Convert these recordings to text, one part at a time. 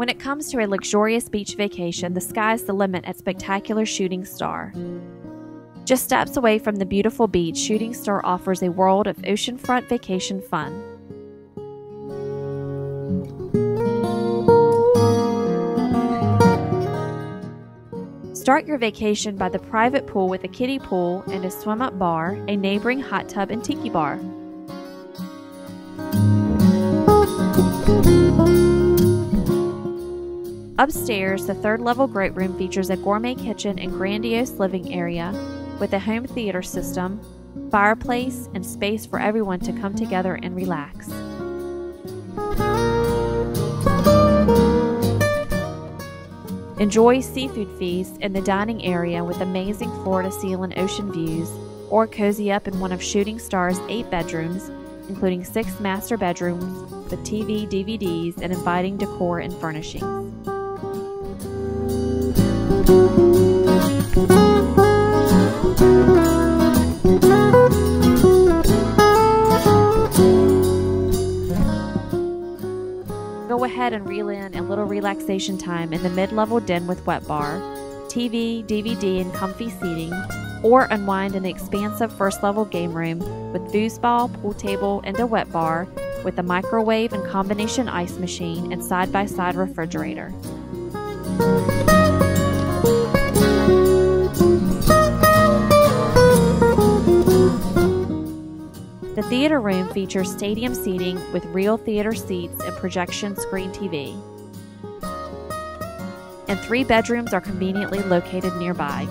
When it comes to a luxurious beach vacation, the sky's the limit at spectacular Shooting Star. Just steps away from the beautiful beach, Shooting Star offers a world of oceanfront vacation fun. Start your vacation by the private pool with a kiddie pool and a swim-up bar, a neighboring hot tub and tiki bar. Upstairs, the third-level great room features a gourmet kitchen and grandiose living area with a home theater system, fireplace, and space for everyone to come together and relax. Enjoy seafood feasts in the dining area with amazing floor-to-ceiling ocean views, or cozy up in one of Shooting Star's 8 bedrooms, including 6 master bedrooms with TV, DVDs, and inviting decor and furnishings. Go ahead and reel in a little relaxation time in the mid-level den with wet bar, TV, DVD, and comfy seating, or unwind in the expansive first-level game room with foosball, pool table, and a wet bar with a microwave and combination ice machine and side-by-side refrigerator. The theater room features stadium seating with real theater seats and projection screen TV. And 3 bedrooms are conveniently located nearby.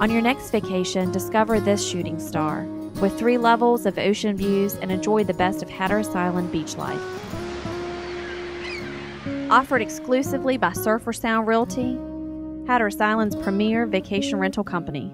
On your next vacation, discover this Shooting Star with 3 levels of ocean views and enjoy the best of Hatteras Island beach life. Offered exclusively by Surfer Sound Realty, Hatteras Island's premier vacation rental company.